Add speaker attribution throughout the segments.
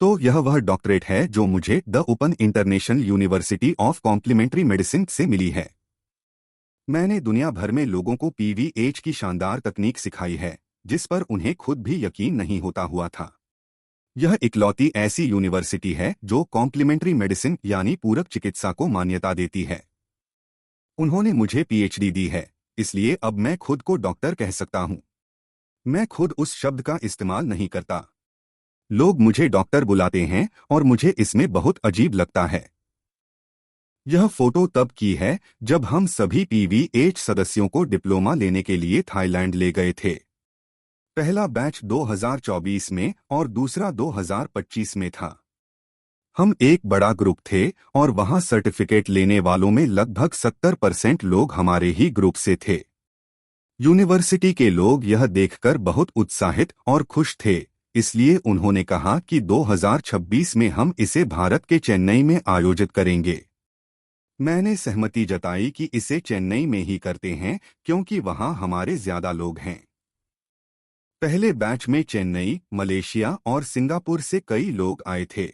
Speaker 1: तो यह वह डॉक्टरेट है जो मुझे the open international university of complementary medicine से मिली है। मैंने दुनिया भर में लोगों को पीवीएच की शानदार तकनीक सिखाई है, जिस पर उन्हें खुद भी यकीन नहीं होता हुआ था। यह इकलौती ऐसी यूनिवर्सिटी है जो कॉम्प्लीमेंट्री मेडिसिन यानी पूरक चिकित्सा को मान्यता देती है। उन्होंने मुझे पीएचडी दी है, इसलिए अब मैं खुद को डॉक्टर कह सकता हूं। मैं खुद उस शब्द का इस्तेमाल नहीं करता। लोग मुझे डॉक्टर बुलाते हैं और मुझे इसमें बहुत अजीब लगता है। यह फोटो तब की है जब हम सभी पीवीएच सदस्यों को डिप्लोमा लेने के लिए थाईलैंड ले गए थे। पहला बैच 2024 में और दूसरा 2025 में था। हम एक बड़ा ग्रुप थे और वहां सर्टिफिकेट लेने वालों में लगभग 70% लोग हमारे ही ग्रुप से थे। यूनिवर्सिटी के लोग यह देखकर बहुत उत्साहित और खुश थे, इसलिए उन्होंने कहा कि 2026 में हम इसे भारत के चेन्नई में आयोजित करेंगे। मैंने सहमति जताई कि इसे चेन्नई में ही करते हैं क्योंकि वहां हमारे ज्यादा लोग हैं। पहले बैच में चेन्नई, मलेशिया और सिंगापुर से कई लोग आए थे,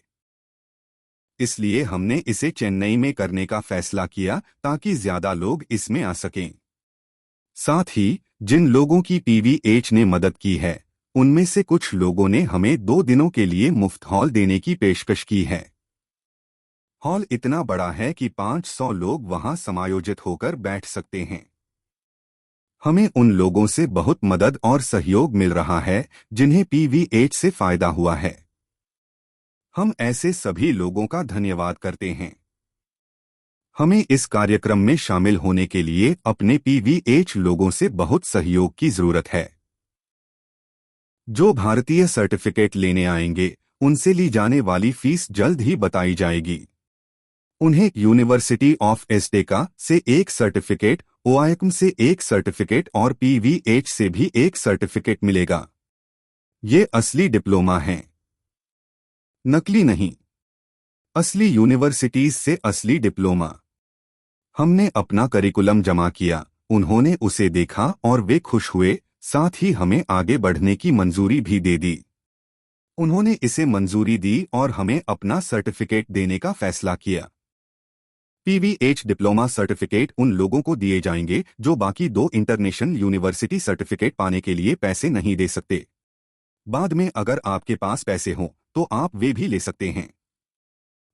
Speaker 1: इसलिए हमने इसे चेन्नई में करने का फैसला किया ताकि ज्यादा लोग इसमें आ सकें। साथ ही जिन लोगों की पीवीएच ने मदद की है, उनमें से कुछ लोगों ने हमें 2 दिनों के लिए मुफ्त हॉल देने की पेशकश की है। हॉल इतना बड़ा है कि 500 लोग वहां समायोजित होकर बैठ सकते हैं। हमें उन लोगों से बहुत मदद और सहयोग मिल रहा है जिन्हें पीवीएच से फायदा हुआ है। हम ऐसे सभी लोगों का धन्यवाद करते हैं। हमें इस कार्यक्रम में शामिल होने के लिए अपने पीवीएच लोगों से बहुत सहयोग की जरूरत है। जो भारतीय सर्टिफिकेट लेने आएंगे, उनसे ली जाने वाली फीस जल्द ही बताई जाएगी। उन्हें यूनिवर्सिटी ऑफ एस्टेका से एक सर्टिफिकेट, ओआईएम से एक सर्टिफिकेट और पीवीएच से भी एक सर्टिफिकेट मिलेगा। ये असली डिप्लोमा हैं, नकली नहीं। असली यूनिवर्सिटीज से असली डिप्लोमा। हमने अपना करिकुलम जमा किया, उन्होंने उसे देखा और वे खुश हुए, साथ ही हमें आगे बढ़ने की मंजूरी भी दे दी। उन्होंने इसे मंजूरी दी और हमें अपना सर्टिफिकेट देने का फैसला किया। पीवीएच डिप्लोमा सर्टिफिकेट उन लोगों को दिए जाएंगे जो बाकी 2 इंटरनेशनल यूनिवर्सिटी सर्टिफिकेट पाने के लिए पैसे नहीं दे सकते। बाद में अगर आपके पास पैसे हों तो आप वे भी ले सकते हैं।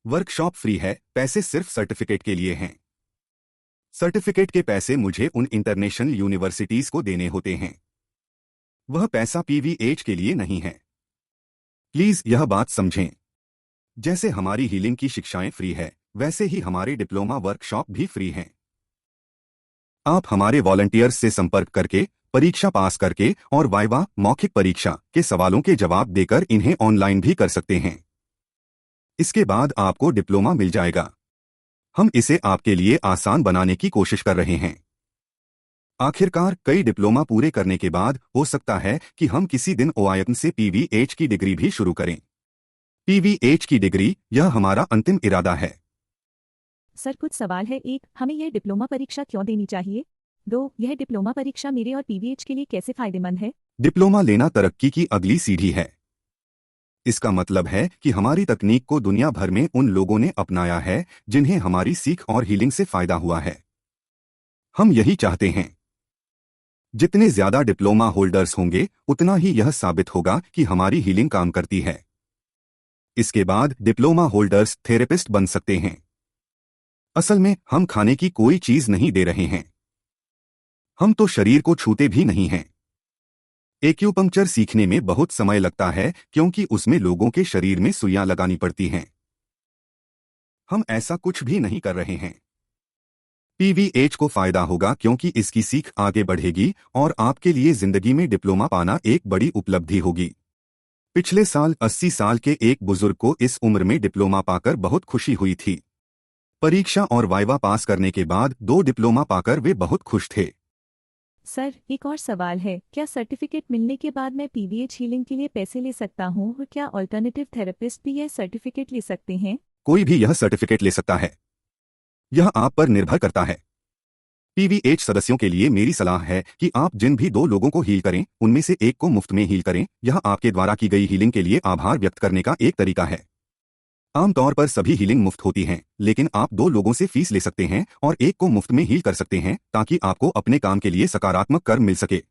Speaker 1: वर्कशॉप फ्री है, पैसे सिर्फ सर्टिफिकेट के लिए हैं। सर्टिफिकेट के पैसे मुझे उन इंटरनेशनल यूनिवर्सिटीज को देने होते हैं। वह पैसा पीवीएच के लिए नहीं है। प्लीज यह बात समझें। जैसे हमारी हीलिंग की शिक्षाएं फ्री है, वैसे ही हमारे डिप्लोमा वर्कशॉप भी फ्री हैं। आप हमारे वॉलंटियर्स से संपर्क करके, परीक्षा पास करके और वाइवा मौखिक परीक्षा के सवालों के जवाब देकर इन्हें ऑनलाइन भी कर सकते हैं। इसके बाद आपको डिप्लोमा मिल जाएगा। हम इसे आपके लिए आसान बनाने की कोशिश कर रहे हैं। आखिरकार कई डिप्लोमा पूरे करने के बाद हो सकता है कि हम किसी दिन ओआईएम से पीवीएच की डिग्री भी शुरू करें। पीवीएच की डिग्री, यह हमारा अंतिम इरादा है।
Speaker 2: सर कुछ सवाल है। 1, हमें यह डिप्लोमा परीक्षा क्यों देनी चाहिए? 2, यह डिप्लोमा परीक्षा मेरे और पीवीएच के लिए कैसे फायदेमंद है?
Speaker 1: डिप्लोमा लेना तरक्की की अगली सीढ़ी है। इसका मतलब है कि हमारी तकनीक को दुनिया भर में उन लोगों ने अपनाया है जिन्हें हमारी सीख और हीलिंग से फायदा हुआ है। हम यही चाहते हैं। जितने ज्यादा डिप्लोमा होल्डर्स होंगे, उतना ही यह साबित होगा कि हमारी हीलिंग काम करती है। इसके बाद डिप्लोमा होल्डर्स थेरेपिस्ट बन सकते हैं। असल में हम खाने की कोई चीज नहीं दे रहे हैं। हम तो शरीर को छूते भी नहीं हैं। एक्यूपंक्चर सीखने में बहुत समय लगता है क्योंकि उसमें लोगों के शरीर में सुइयां लगानी पड़ती हैं। हम ऐसा कुछ भी नहीं कर रहे हैं। पीवीएच को फायदा होगा क्योंकि इसकी सीख आगे बढ़ेगी और आपके लिए जिंदगी में डिप्लोमा पाना एक बड़ी उपलब्धि होगी। पिछले साल 80 साल के एक बुजुर्ग को इस उम्र में डिप्लोमा पाकर बहुत खुशी हुई थी। परीक्षा और वाइवा पास करने के बाद 2 डिप्लोमा पाकर वे बहुत खुश थे।
Speaker 2: सर एक और सवाल है, क्या सर्टिफिकेट मिलने के बाद मैं पीवीएच हीलिंग के लिए पैसे ले सकता हूँ और क्या अल्टरनेटिव थेरेपिस्ट भी यह सर्टिफिकेट ले सकते हैं?
Speaker 1: कोई भी यह सर्टिफिकेट ले सकता है। यह आप पर निर्भर करता है। पीवीएच सदस्यों के लिए मेरी सलाह है कि आप जिन भी 2 लोगों को हील करें उनमें से एक को मुफ्त में हील करें। यह आपके द्वारा की गई हीलिंग के लिए आभार व्यक्त करने का एक तरीका है। आमतौर पर सभी हीलिंग मुफ्त होती हैं, लेकिन आप 2 लोगों से फीस ले सकते हैं और एक को मुफ्त में हील कर सकते हैं ताकि आपको अपने काम के लिए सकारात्मक कर्म मिल सके।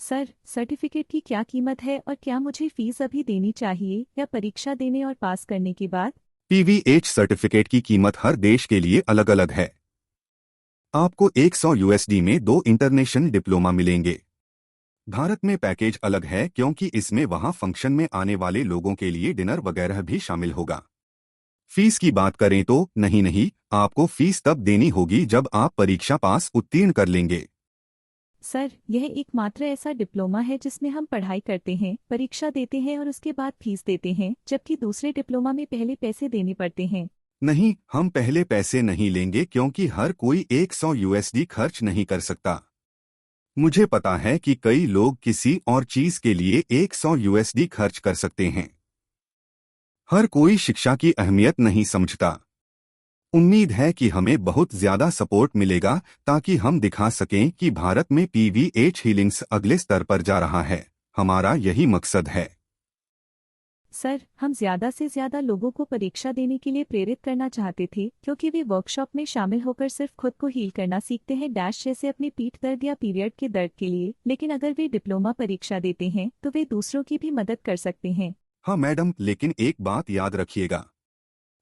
Speaker 2: सर, सर्टिफिकेट की क्या कीमत है और क्या मुझे फीस अभी देनी चाहिए या परीक्षा देने और पास करने के बाद?
Speaker 1: पीवीएच सर्टिफिकेट की कीमत हर देश के लिए अलग अलग है। आपको 100 यूएसडी में 2 इंटरनेशनल डिप्लोमा मिलेंगे। भारत में पैकेज अलग है क्योंकि इसमें वहां फंक्शन में आने वाले लोगों के लिए डिनर वगैरह भी शामिल होगा। फीस की बात करें तो नहीं, आपको फीस तब देनी होगी जब आप परीक्षा पास उत्तीर्ण कर लेंगे।
Speaker 2: सर, यह एकमात्र ऐसा डिप्लोमा है जिसमें हम पढ़ाई करते हैं, परीक्षा देते हैं और उसके बाद फीस देते हैं, जबकि दूसरे डिप्लोमा में पहले पैसे देने पड़ते हैं।
Speaker 1: नहीं, हम पहले पैसे नहीं लेंगे क्योंकि हर कोई 100 यूएसडी खर्च नहीं कर सकता। मुझे पता है कि कई लोग किसी और चीज के लिए 100 यूएसडी खर्च कर सकते हैं। हर कोई शिक्षा की अहमियत नहीं समझता। उम्मीद है कि हमें बहुत ज्यादा सपोर्ट मिलेगा ताकि हम दिखा सकें कि भारत में पीवीएच हीलिंग्स अगले स्तर पर जा रहा है। हमारा यही मकसद है।
Speaker 2: सर, हम ज्यादा से ज्यादा लोगों को परीक्षा देने के लिए प्रेरित करना चाहते थे क्योंकि वे वर्कशॉप में शामिल होकर सिर्फ खुद को हील करना सीखते हैं जैसे अपनी पीठ दर्द या पीरियड के दर्द के लिए, लेकिन अगर वे डिप्लोमा परीक्षा देते हैं तो वे दूसरों की भी मदद कर सकते हैं।
Speaker 1: हाँ मैडम, लेकिन एक बात याद रखिएगा,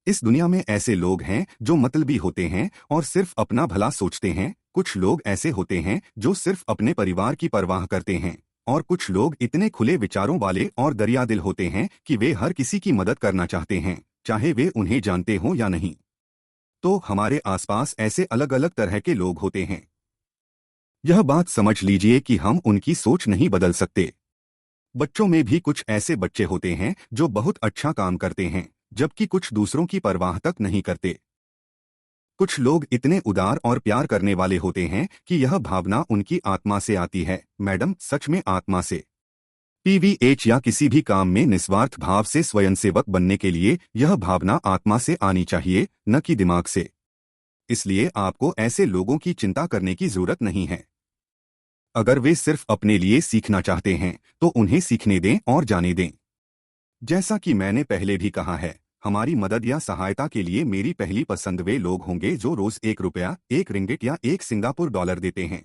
Speaker 1: इस दुनिया में ऐसे लोग हैं जो मतलबी होते हैं और सिर्फ अपना भला सोचते हैं। कुछ लोग ऐसे होते हैं जो सिर्फ अपने परिवार की परवाह करते हैं और कुछ लोग इतने खुले विचारों वाले और दरियादिल होते हैं कि वे हर किसी की मदद करना चाहते हैं, चाहे वे उन्हें जानते हों या नहीं। तो हमारे आसपास ऐसे अलग अलग तरह के लोग होते हैं। यह बात समझ लीजिए कि हम उनकी सोच नहीं बदल सकते। बच्चों में भी कुछ ऐसे बच्चे होते हैं जो बहुत अच्छा काम करते हैं, जबकि कुछ दूसरों की परवाह तक नहीं करते। कुछ लोग इतने उदार और प्यार करने वाले होते हैं कि यह भावना उनकी आत्मा से आती है। मैडम, सच में आत्मा से। पीवीएच या किसी भी काम में निस्वार्थ भाव से स्वयंसेवक बनने के लिए यह भावना आत्मा से आनी चाहिए, न कि दिमाग से। इसलिए आपको ऐसे लोगों की चिंता करने की जरूरत नहीं है। अगर वे सिर्फ अपने लिए सीखना चाहते हैं तो उन्हें सीखने दें और जाने दें। जैसा कि मैंने पहले भी कहा है, हमारी मदद या सहायता के लिए मेरी पहली पसंद वे लोग होंगे जो रोज 1 रुपया, 1 रिंगिट या 1 सिंगापुर डॉलर देते हैं।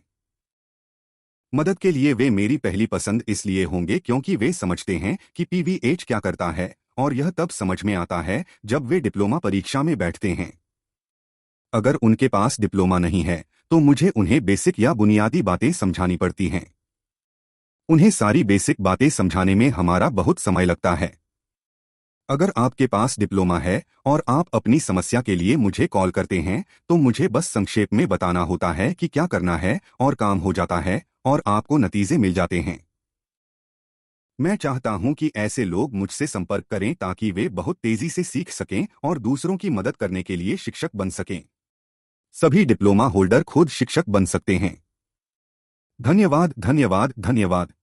Speaker 1: मदद के लिए वे मेरी पहली पसंद इसलिए होंगे क्योंकि वे समझते हैं कि पीवीएच क्या करता है, और यह तब समझ में आता है जब वे डिप्लोमा परीक्षा में बैठते हैं। अगर उनके पास डिप्लोमा नहीं है तो मुझे उन्हें बेसिक या बुनियादी बातें समझानी पड़ती हैं। उन्हें सारी बेसिक बातें समझाने में हमारा बहुत समय लगता है। अगर आपके पास डिप्लोमा है और आप अपनी समस्या के लिए मुझे कॉल करते हैं तो मुझे बस संक्षेप में बताना होता है कि क्या करना है और काम हो जाता है और आपको नतीजे मिल जाते हैं। मैं चाहता हूं कि ऐसे लोग मुझसे संपर्क करें ताकि वे बहुत तेजी से सीख सकें और दूसरों की मदद करने के लिए शिक्षक बन सकें। सभी डिप्लोमा होल्डर खुद शिक्षक बन सकते हैं। धन्यवाद, धन्यवाद, धन्यवाद।